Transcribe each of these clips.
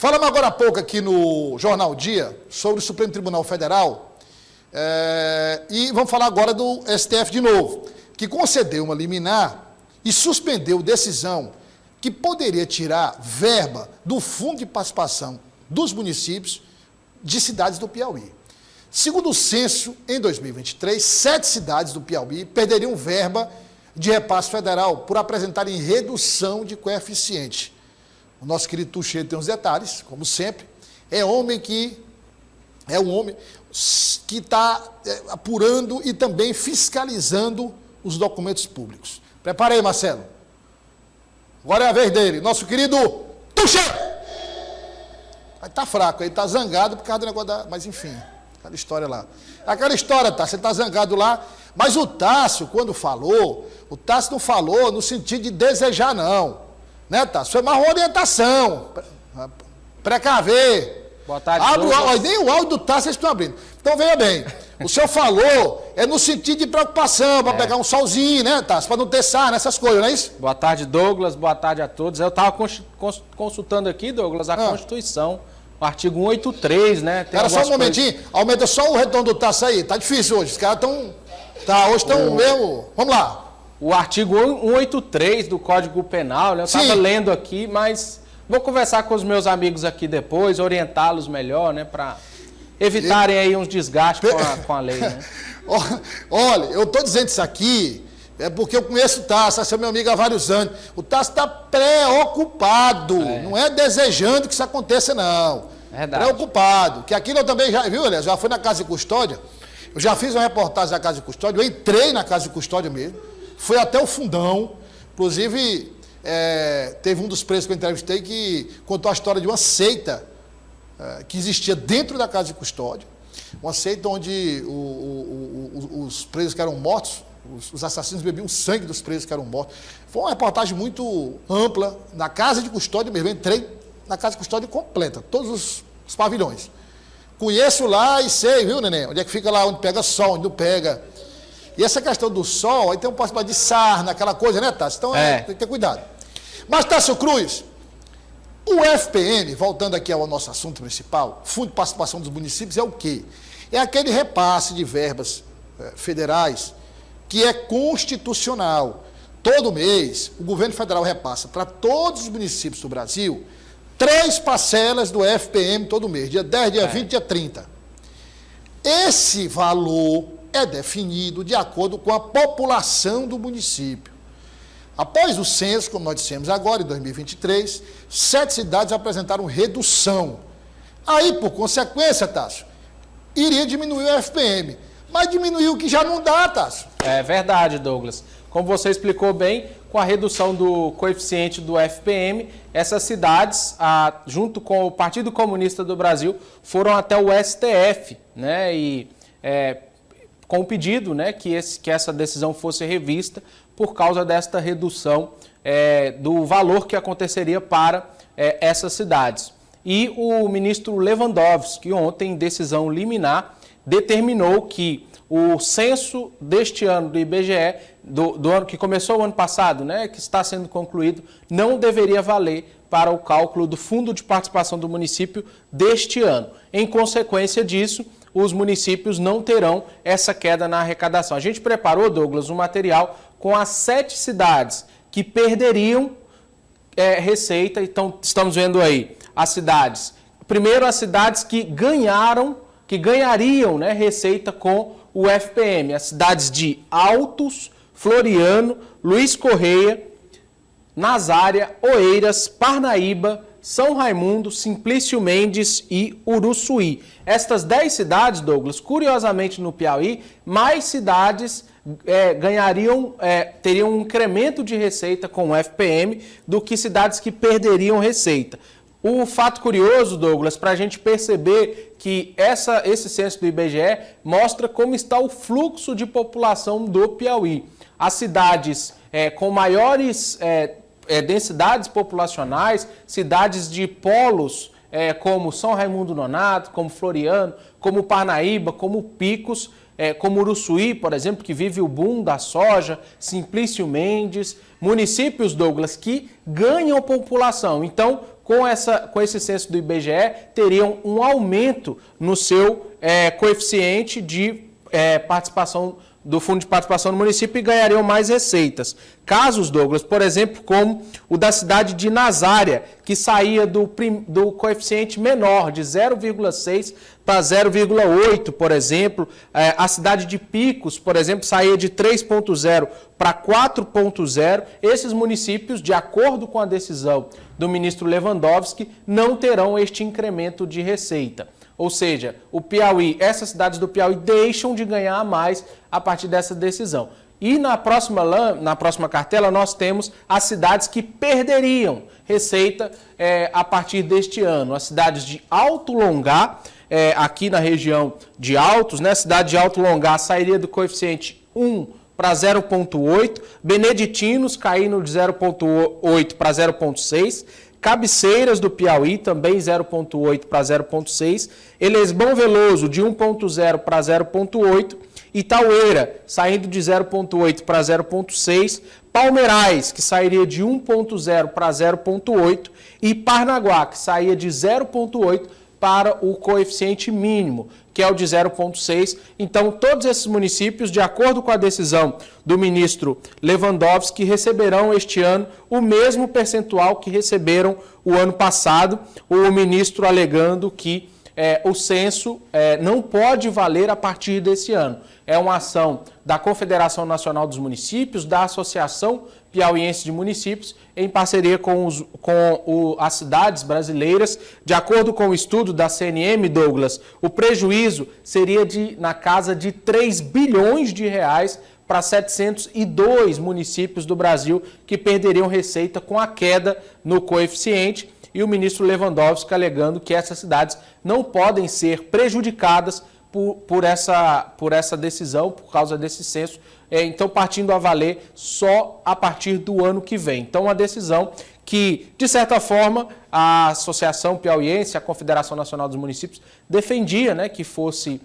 Falamos agora há pouco aqui no Jornal Dia sobre o Supremo Tribunal Federal e vamos falar agora do STF de novo, que concedeu uma liminar e suspendeu decisão que poderia tirar verba do Fundo de Participação dos municípios de cidades do Piauí. Segundo o censo, em 2023, 7 cidades do Piauí perderiam verba de repasse federal por apresentarem redução de coeficiente. O nosso querido Tuxedo tem os detalhes, como sempre. É um homem que está apurando e também fiscalizando os documentos públicos. Prepara aí, Marcelo. Agora é a vez dele, nosso querido Tuxedo. Está fraco, ele está zangado por causa do negócio da... Mas enfim, aquela história lá. Aquela história, Tássio, você está zangado lá. Mas o Tássio, quando falou, o Tássio não falou no sentido de desejar, não. Né, Tássio? Foi mais uma orientação. Precaver. Boa tarde, nem o áudio do Tássio vocês estão abrindo. Então, veja bem, o senhor falou no sentido de preocupação, para pegar um solzinho, né, Tássio? Para não ter sarna, essas coisas, não é isso? Boa tarde, Douglas. Boa tarde a todos. Eu estava consultando aqui, Douglas, a Constituição, o artigo 183, né? Era só um momentinho, aumenta só o retorno do Tássio aí. Tá difícil hoje, os caras estão... hoje estão mesmo... Vamos lá. O artigo 183 do Código Penal, né? Eu estava lendo aqui, mas vou conversar com os meus amigos aqui depois, orientá-los melhor, né? Para evitarem aí uns desgastes com a lei, né? Olha, eu estou dizendo isso aqui, porque eu conheço o Tássio, é meu amigo há vários anos. O Tássio está preocupado, não é desejando que isso aconteça, não. Verdade. Preocupado, que aquilo eu também já, viu, aliás, já fui na Casa de Custódia, eu já fiz uma reportagem da Casa de Custódia, eu entrei na Casa de Custódia mesmo, fui até o fundão, inclusive teve um dos presos que eu entrevistei que contou a história de uma seita que existia dentro da Casa de Custódia, uma seita onde os presos que eram mortos, os assassinos bebiam sangue dos presos que eram mortos. Foi uma reportagem muito ampla, na Casa de Custódia mesmo, eu entrei na Casa de Custódia completa, todos os pavilhões. Conheço lá e sei, viu, neném? Onde é que fica lá, onde pega sol, onde não pega. E essa questão do sol, aí tem um possibilidade de sarna, aquela coisa, né, Tássio? Então tem que ter cuidado. Mas, Tássio Cruz, o FPM, voltando aqui ao nosso assunto principal, Fundo de Participação dos Municípios, é o quê? É aquele repasse de verbas federais que é constitucional. Todo mês, o governo federal repassa para todos os municípios do Brasil 3 parcelas do FPM todo mês, dia 10, dia 20, dia 30. Esse valor é definido de acordo com a população do município. Após o censo, como nós dissemos agora, em 2023, 7 cidades apresentaram redução. Aí, por consequência, Tássio, iria diminuir o FPM. Mas diminuiu o que já não dá, Tássio. É verdade, Douglas. Como você explicou bem, com a redução do coeficiente do FPM, essas cidades, junto com o Partido Comunista do Brasil, foram até o STF, né? E com o pedido, né, que essa decisão fosse revista por causa desta redução do valor que aconteceria para essas cidades. E o ministro Lewandowski, ontem, em decisão liminar, determinou que o censo deste ano do IBGE, do ano que começou o ano passado, né, que está sendo concluído, não deveria valer para o cálculo do Fundo de Participação do município deste ano. Em consequência disso, os municípios não terão essa queda na arrecadação. A gente preparou, Douglas, um material com as 7 cidades que perderiam receita. Então, estamos vendo aí as cidades. Primeiro, as cidades que ganhariam, né, receita com o FPM. As cidades de Altos, Floriano, Luiz Correia, Nazária, Oeiras, Parnaíba, São Raimundo, Simplício Mendes e Uruçuí. Estas 10 cidades, Douglas, curiosamente no Piauí, mais cidades teriam um incremento de receita com o FPM do que cidades que perderiam receita. O fato curioso, Douglas, para a gente perceber que esse censo do IBGE mostra como está o fluxo de população do Piauí. As cidades com maiores densidades populacionais, cidades de polos como São Raimundo Nonato, como Floriano, como Parnaíba, como Picos, como Uruçuí, por exemplo, que vive o boom da soja, Simplício Mendes, municípios, Douglas, que ganham população. Então, com esse censo do IBGE, teriam um aumento no seu coeficiente de participação do Fundo de Participação do município e ganhariam mais receitas. Casos, Douglas, por exemplo, como o da cidade de Nazária, que saía do coeficiente menor, de 0,6 para 0,8, por exemplo. A cidade de Picos, por exemplo, saía de 3,0 para 4,0. Esses municípios, de acordo com a decisão do ministro Lewandowski, não terão este incremento de receita. Ou seja, o Piauí, essas cidades do Piauí deixam de ganhar mais a partir dessa decisão. E na próxima cartela nós temos as cidades que perderiam receita a partir deste ano. As cidades de Alto Longá, aqui na região de Altos, né? A cidade de Alto Longá sairia do coeficiente 1 para 0,8, Beneditinos caindo de 0,8 para 0,6, Cabeceiras do Piauí, também 0,8 para 0,6. Elesbão Veloso, de 1,0 para 0,8. Itaueira, saindo de 0,8 para 0,6. Palmeirais, que sairia de 1,0 para 0,8. E Parnaguá, que saía de 0,8 para o coeficiente mínimo, que é o de 0,6. Então, todos esses municípios, de acordo com a decisão do ministro Lewandowski, receberão este ano o mesmo percentual que receberam o ano passado, o ministro alegando que o censo não pode valer a partir desse ano. É uma ação da Confederação Nacional dos Municípios, da Associação Piauiense de Municípios, em parceria com as cidades brasileiras. De acordo com o estudo da CNM, Douglas, o prejuízo seria na casa de 3 bilhões de reais para 702 municípios do Brasil que perderiam receita com a queda no coeficiente. E o ministro Lewandowski alegando que essas cidades não podem ser prejudicadas por essa decisão, por causa desse censo, então partindo a valer só a partir do ano que vem. Então, uma decisão que, de certa forma, a Associação Piauiense, a Confederação Nacional dos Municípios, defendia, né, que fosse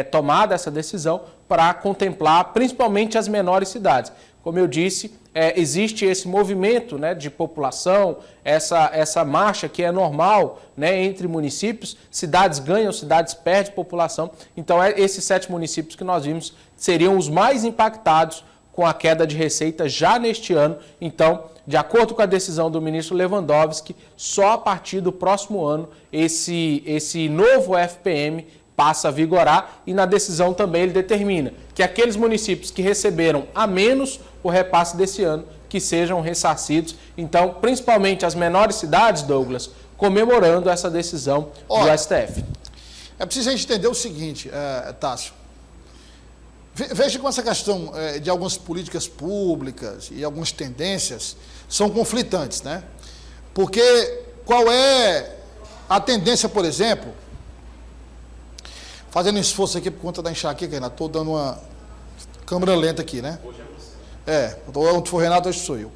tomada essa decisão para contemplar principalmente as menores cidades. Como eu disse, existe esse movimento, né, de população, essa marcha que é normal, né, entre municípios, cidades ganham, cidades perdem população. Então, esses 7 municípios que nós vimos seriam os mais impactados com a queda de receita já neste ano. Então, de acordo com a decisão do ministro Lewandowski, só a partir do próximo ano esse novo FPM passa a vigorar, e na decisão também ele determina que aqueles municípios que receberam a menos o repasse desse ano, que sejam ressarcidos. Então, principalmente as menores cidades, Douglas, comemorando essa decisão do STF. É preciso a gente entender o seguinte, Tássio. Veja como essa questão de algumas políticas públicas e algumas tendências são conflitantes, né? Porque qual é a tendência, por exemplo, fazendo um esforço aqui por conta da enxaqueca, ainda estou dando uma câmera lenta aqui, né? Hoje é você. Onde for Renato, hoje sou eu.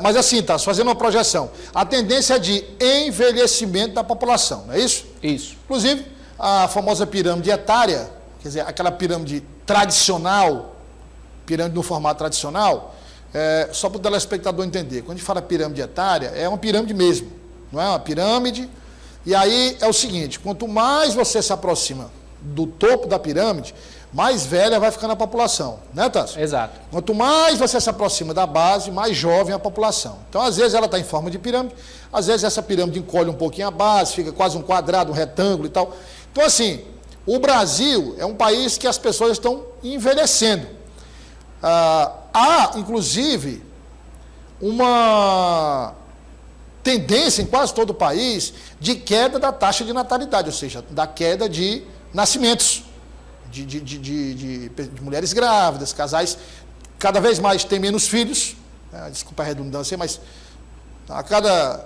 Mas assim, tá, fazendo uma projeção. A tendência é de envelhecimento da população, não é isso? Isso. Inclusive, a famosa pirâmide etária, quer dizer, aquela pirâmide tradicional, pirâmide no formato tradicional, só para o telespectador entender, quando a gente fala pirâmide etária, é uma pirâmide mesmo, não é uma pirâmide. E aí é o seguinte, quanto mais você se aproxima do topo da pirâmide, mais velha vai ficando a população, né, Tássio? Exato. Quanto mais você se aproxima da base, mais jovem a população. Então, às vezes ela está em forma de pirâmide, às vezes essa pirâmide encolhe um pouquinho a base, fica quase um quadrado, um retângulo e tal. Então, assim, o Brasil é um país que as pessoas estão envelhecendo. Há, inclusive, uma tendência em quase todo o país de queda da taxa de natalidade, ou seja, da queda de nascimentos, de mulheres grávidas, casais cada vez mais têm menos filhos, desculpa a redundância, mas a cada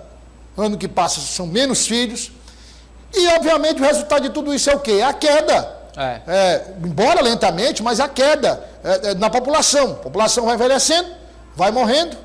ano que passa são menos filhos, e obviamente o resultado de tudo isso é o quê? A queda, embora lentamente, mas a queda na população. A população vai envelhecendo, vai morrendo,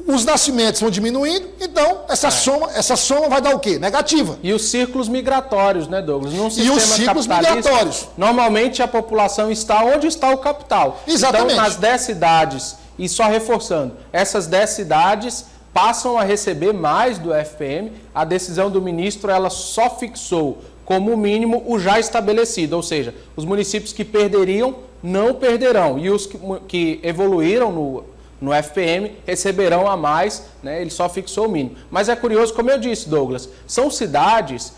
os nascimentos vão diminuindo, então essa soma vai dar o quê? Negativa. E os círculos migratórios, né, Douglas? Num sistema e os ciclos migratórios. Normalmente a população está onde está o capital. Exatamente. Então, nas 10 cidades, e só reforçando, essas 10 cidades passam a receber mais do FPM. A decisão do ministro ela só fixou como mínimo o já estabelecido, ou seja, os municípios que perderiam não perderão e os que evoluíram no FPM receberão a mais, né? Ele só fixou o mínimo. Mas é curioso, como eu disse, Douglas, são cidades,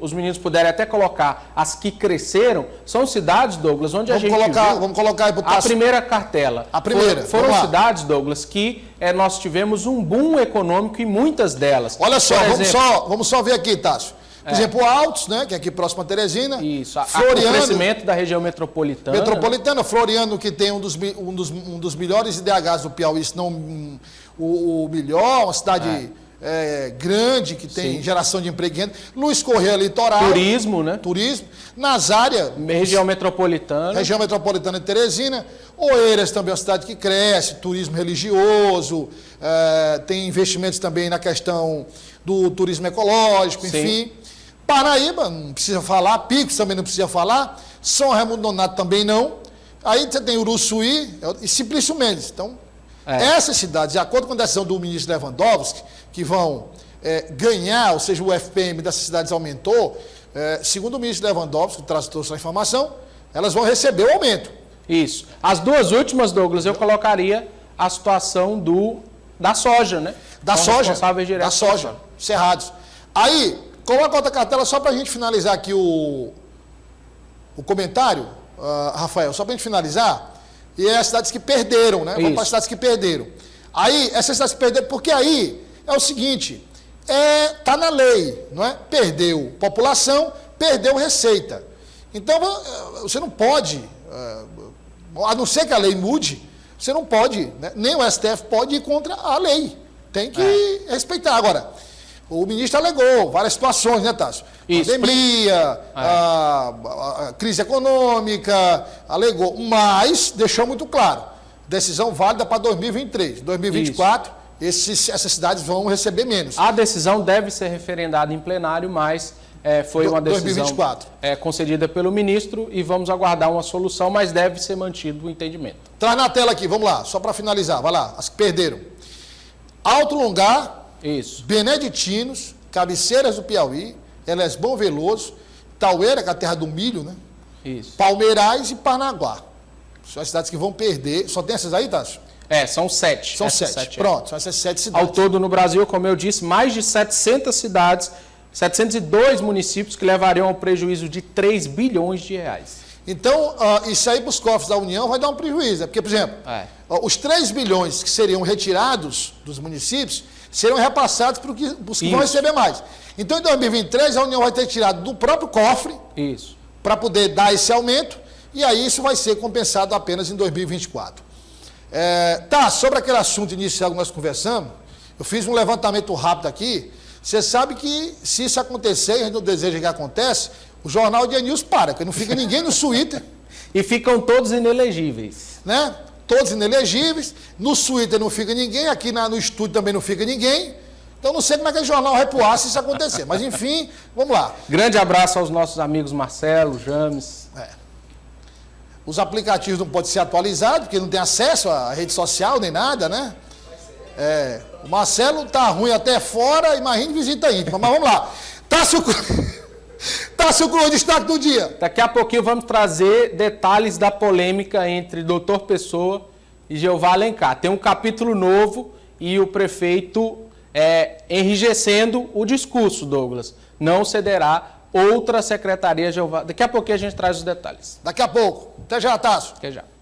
os meninos puderem até colocar as que cresceram, são cidades, Douglas, onde a gente vamos colocar aí, a primeira cartela. A primeira. Foram cidades, Douglas, que nós tivemos um boom econômico em muitas delas. Olha só, vamos só ver aqui, Tássio. Por exemplo, Altos, né, que é aqui próximo a Teresina. Isso, Floriano, o crescimento da região metropolitana. Metropolitana, Floriano, que tem um dos melhores IDHs do Piauí, se não o melhor, uma cidade grande, que tem Sim. geração de emprego e renda. Luiz Correia, Litoral. Turismo, né? Turismo. Nazária. Região metropolitana. Região metropolitana de Teresina. Oeiras também é uma cidade que cresce, turismo religioso, tem investimentos também na questão do turismo ecológico, Sim. enfim. Paraíba, não precisa falar, Picos também não precisa falar, São Raimundo Nonato também não. Aí você tem Uruçuí e Simplício Mendes. Então, essas cidades, de acordo com a decisão do ministro Lewandowski, que vão ganhar, ou seja, o FPM dessas cidades aumentou, segundo o ministro Lewandowski, que trouxe a informação, elas vão receber o aumento. Isso. As duas últimas, Douglas, eu colocaria a situação da soja, né? Da soja, Cerrados. Aí, coloca outra cartela só para a gente finalizar aqui o comentário, Rafael, só para a gente finalizar. E é as cidades que perderam, né? Vamos para as cidades que perderam. Aí, essas cidades que perderam, porque aí é o seguinte, tá na lei, não é? Perdeu população, perdeu receita. Então, você não pode, a não ser que a lei mude, você não pode, né? Nem o STF pode ir contra a lei. Tem que respeitar. Agora, o ministro alegou várias situações, né, Tássio? Isso. Pandemia, a crise econômica, alegou, mas deixou muito claro, decisão válida para 2023. 2024, essas cidades vão receber menos. A decisão deve ser referendada em plenário, mas foi uma decisão 2024. Concedida pelo ministro e vamos aguardar uma solução, mas deve ser mantido o entendimento. Traz na tela aqui, vamos lá, só para finalizar, vai lá, as que perderam. Alto Longar, Isso. Beneditinos, Cabeceiras do Piauí, Elesbão Veloso, Taueira, que é a terra do milho, né? Isso. Palmeirais e Paranaguá. São as cidades que vão perder. Só tem essas aí, Tássio? São 7. São 7. Pronto, são essas 7 cidades. Ao todo no Brasil, como eu disse, mais de 700 cidades, 702 municípios que levariam ao prejuízo de 3 bilhões de reais. Então, isso aí para os cofres da União vai dar um prejuízo. Porque, por exemplo, os 3 bilhões que seriam retirados dos municípios serão repassados para os que vão receber mais. Então, em 2023, a União vai ter tirado do próprio cofre para poder dar esse aumento, e aí isso vai ser compensado apenas em 2024. Sobre aquele assunto inicial que nós conversamos, eu fiz um levantamento rápido aqui. Você sabe que se isso acontecer, e a gente não deseja que aconteça, o jornal de News para, porque não fica ninguém no Twitter. E ficam todos inelegíveis. Né? Todos inelegíveis. No Twitter não fica ninguém, aqui no estúdio também não fica ninguém. Então não sei como é que o jornal vai pro ar se isso acontecer. Mas enfim, vamos lá. Grande abraço aos nossos amigos Marcelo, James. Os aplicativos não podem ser atualizados, porque não tem acesso à rede social nem nada, né? O Marcelo tá ruim até fora, imagine visita íntima. Mas vamos lá. Tássio Cruz, destaque do dia. Daqui a pouquinho vamos trazer detalhes da polêmica entre Dr. Pessoa e Jeová Alencar. Tem um capítulo novo e o prefeito enrijecendo o discurso, Douglas. Não cederá outra secretaria Jeová. Daqui a pouquinho a gente traz os detalhes. Daqui a pouco. Até já, Tássio. Até já.